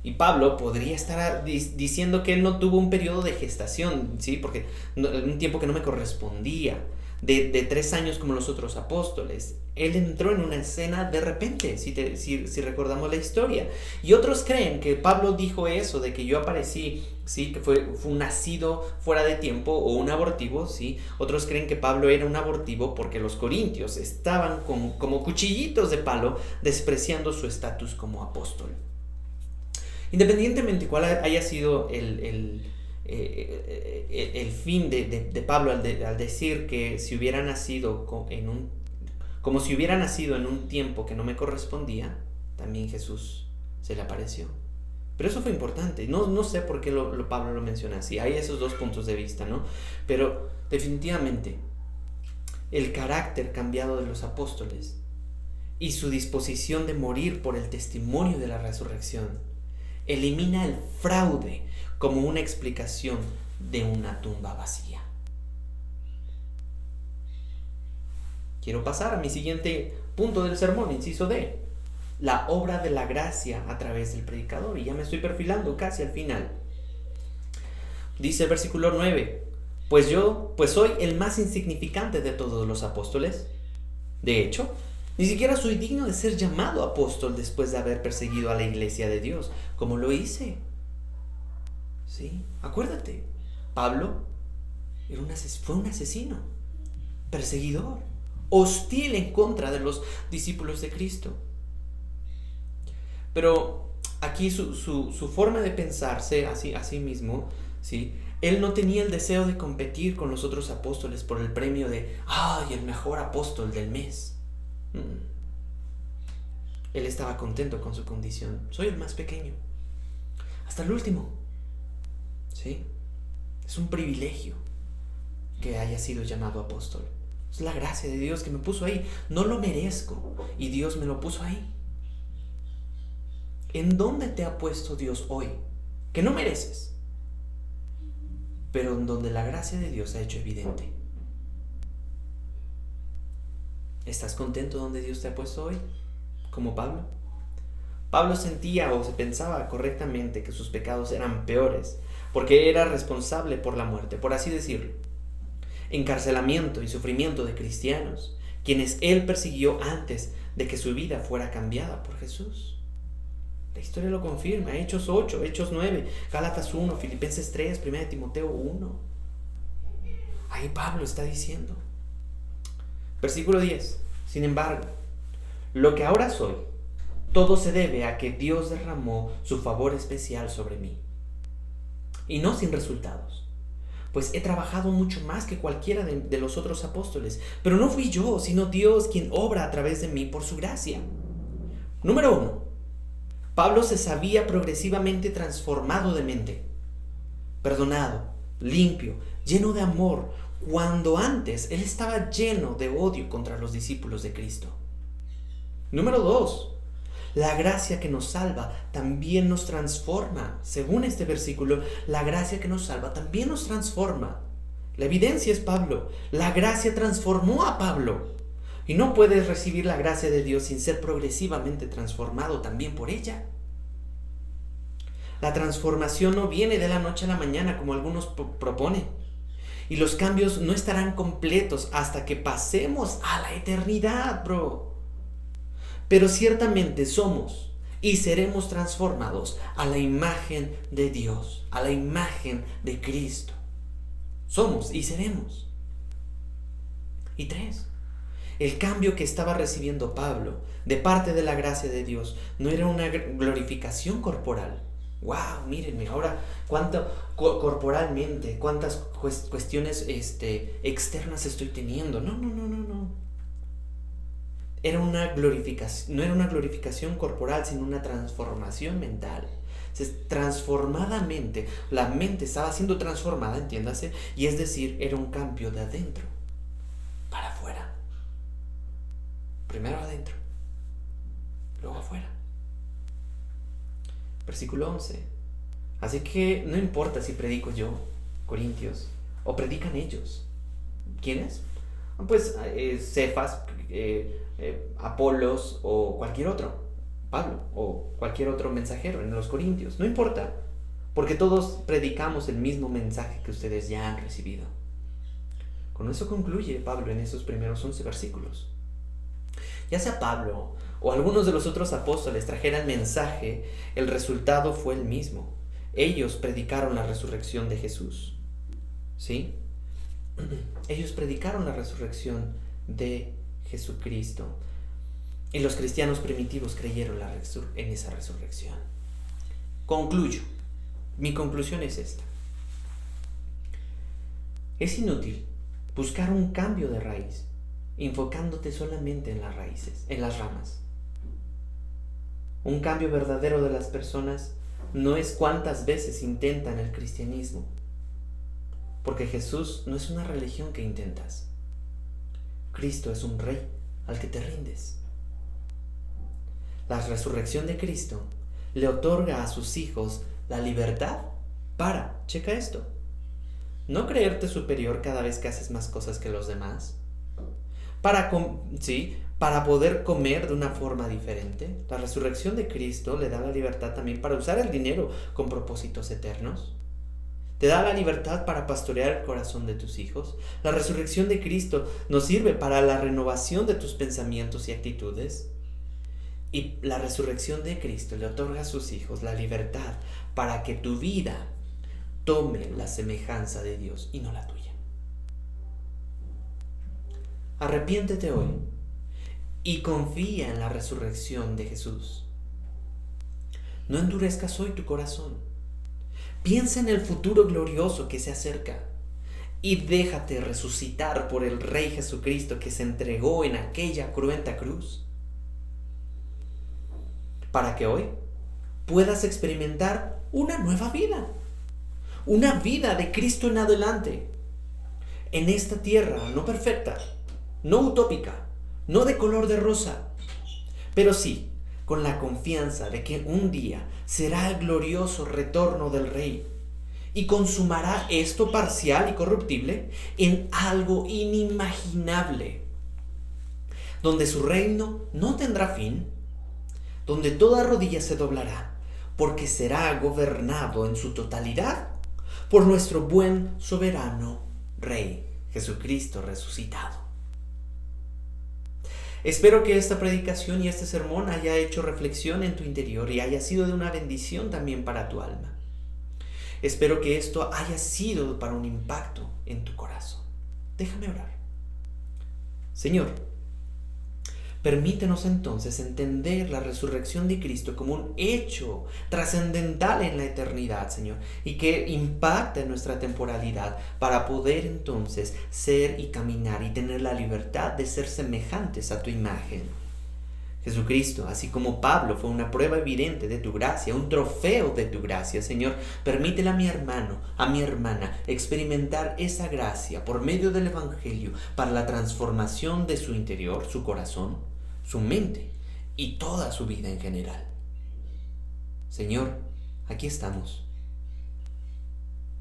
Y Pablo podría estar diciendo que él no tuvo un periodo de gestación, ¿sí? Porque un tiempo que no me correspondía, de 3 años como los otros apóstoles. Él entró en una escena de repente, si recordamos la historia. Y otros creen que Pablo dijo eso, de que yo aparecí, ¿sí? Que fue un nacido fuera de tiempo o un abortivo, ¿sí? Otros creen que Pablo era un abortivo porque los corintios estaban como cuchillitos de palo, despreciando su estatus como apóstol. Independientemente cuál haya sido el fin de Pablo al decir que si hubiera nacido como si hubiera nacido en un tiempo que no me correspondía, también Jesús se le apareció. Pero eso fue importante. No sé por qué Pablo lo menciona así. Hay esos dos puntos de vista, ¿no? Pero definitivamente el carácter cambiado de los apóstoles y su disposición de morir por el testimonio de la resurrección elimina el fraude como una explicación de una tumba vacía. Quiero pasar a mi siguiente punto del sermón, inciso D, la obra de la gracia a través del predicador. Y ya me estoy perfilando casi al final. Dice el versículo 9, pues soy el más insignificante de todos los apóstoles. De hecho, ni siquiera soy digno de ser llamado apóstol después de haber perseguido a la iglesia de Dios, como lo hice. ¿Sí? Acuérdate, Pablo fue un asesino, perseguidor, hostil en contra de los discípulos de Cristo. Pero aquí su forma de pensarse a sí mismo, ¿sí? Él no tenía el deseo de competir con los otros apóstoles por el premio de ¡ay, el mejor apóstol del mes! Él estaba contento con su condición. Soy el más pequeño, hasta el último. ¿Sí? Es un privilegio que haya sido llamado apóstol. Es la gracia de Dios que me puso ahí. No lo merezco y Dios me lo puso ahí. ¿En dónde te ha puesto Dios hoy? Que no mereces, pero en donde la gracia de Dios ha hecho evidente. ¿Estás contento donde Dios te ha puesto hoy? Como Pablo. Pablo sentía o se pensaba correctamente que sus pecados eran peores, porque era responsable por la muerte, por así decirlo, encarcelamiento y sufrimiento de cristianos, quienes él persiguió antes de que su vida fuera cambiada por Jesús. La historia lo confirma. Hechos 8, Hechos 9, Gálatas 1, Filipenses 3, 1 Timoteo 1. Ahí Pablo está diciendo. Versículo 10. Sin embargo, lo que ahora soy, todo se debe a que Dios derramó su favor especial sobre mí. Y no sin resultados, pues he trabajado mucho más que cualquiera de los otros apóstoles, pero no fui yo, sino Dios quien obra a través de mí por su gracia. Número 1. Pablo se sabía progresivamente transformado de mente, perdonado, limpio, lleno de amor, cuando antes él estaba lleno de odio contra los discípulos de Cristo. Número 2. La gracia que nos salva también nos transforma. Según este versículo, la gracia que nos salva también nos transforma. La evidencia es Pablo. La gracia transformó a Pablo. Y no puedes recibir la gracia de Dios sin ser progresivamente transformado también por ella. La transformación no viene de la noche a la mañana como algunos proponen. Y los cambios no estarán completos hasta que pasemos a la eternidad, bro. Pero ciertamente somos y seremos transformados a la imagen de Dios, a la imagen de Cristo. Somos y seremos. Y 3. El cambio que estaba recibiendo Pablo de parte de la gracia de Dios no era una glorificación corporal. ¡Wow! Mírenme, ahora cuánto corporalmente, cuántas cuestiones externas estoy teniendo. No. No era una glorificación corporal, sino una transformación mental. Transformadamente, la mente estaba siendo transformada, entiéndase, y es decir, era un cambio de adentro para afuera. Primero adentro, luego afuera. Versículo 11. Así que no importa si predico yo, Corintios, o predican ellos. ¿Quiénes? Pues Cefas, Apolos o cualquier otro, Pablo o cualquier otro mensajero en los Corintios, no importa, porque todos predicamos el mismo mensaje que ustedes ya han recibido. Con eso concluye Pablo en esos primeros 11 versículos. Ya sea Pablo o algunos de los otros apóstoles trajeran mensaje, el resultado fue el mismo. Ellos predicaron la resurrección de Jesús. ¿Sí? Ellos predicaron la resurrección de Jesucristo. Y los cristianos primitivos creyeron en esa resurrección. Concluyo. Mi conclusión es esta. Es inútil buscar un cambio de raíz, enfocándote solamente en las raíces, en las ramas. Un cambio verdadero de las personas no es cuántas veces intentan el cristianismo, porque Jesús no es una religión que intentas. Cristo es un rey al que te rindes. La resurrección de Cristo le otorga a sus hijos la libertad para, checa esto, no creerte superior cada vez que haces más cosas que los demás, para poder comer de una forma diferente. La resurrección de Cristo le da la libertad también para usar el dinero con propósitos eternos. Te da la libertad para pastorear el corazón de tus hijos. La resurrección de Cristo nos sirve para la renovación de tus pensamientos y actitudes. Y la resurrección de Cristo le otorga a sus hijos la libertad para que tu vida tome la semejanza de Dios y no la tuya. Arrepiéntete hoy y confía en la resurrección de Jesús. No endurezcas hoy tu corazón. Piensa en el futuro glorioso que se acerca y déjate resucitar por el Rey Jesucristo que se entregó en aquella cruenta cruz, para que hoy puedas experimentar una nueva vida, una vida de Cristo en adelante, en esta tierra no perfecta, no utópica, no de color de rosa, pero sí con la confianza de que un día será el glorioso retorno del Rey y consumará esto parcial y corruptible en algo inimaginable, donde su reino no tendrá fin, donde toda rodilla se doblará, porque será gobernado en su totalidad por nuestro buen soberano Rey Jesucristo resucitado. Espero que esta predicación y este sermón haya hecho reflexión en tu interior y haya sido de una bendición también para tu alma. Espero que esto haya sido para un impacto en tu corazón. Déjame orar. Señor, permítenos entonces entender la resurrección de Cristo como un hecho trascendental en la eternidad, Señor, y que impacta en nuestra temporalidad para poder entonces ser y caminar y tener la libertad de ser semejantes a tu imagen. Jesucristo, así como Pablo fue una prueba evidente de tu gracia, un trofeo de tu gracia, Señor, permítele a mi hermano, a mi hermana, experimentar esa gracia por medio del Evangelio para la transformación de su interior, su corazón, su mente y toda su vida en general. Señor, aquí estamos.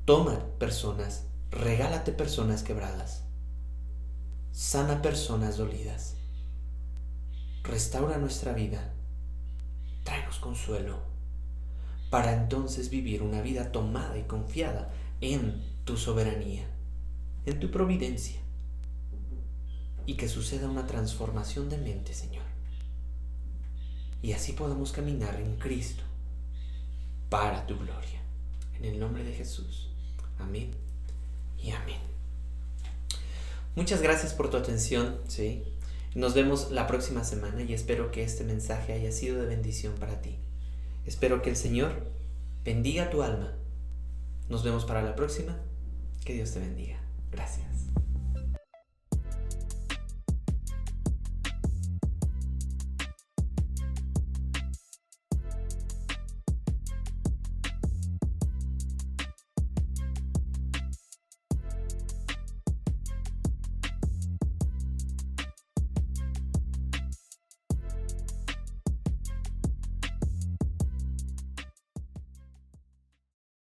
Toma personas, regálate personas quebradas, sana personas dolidas, restaura nuestra vida, tráenos consuelo, para entonces vivir una vida tomada y confiada en tu soberanía, en tu providencia, y que suceda una transformación de mente, Señor. Y así podamos caminar en Cristo para tu gloria. En el nombre de Jesús. Amén y amén. Muchas gracias por tu atención, ¿sí? Nos vemos la próxima semana y espero que este mensaje haya sido de bendición para ti. Espero que el Señor bendiga tu alma. Nos vemos para la próxima. Que Dios te bendiga. Gracias.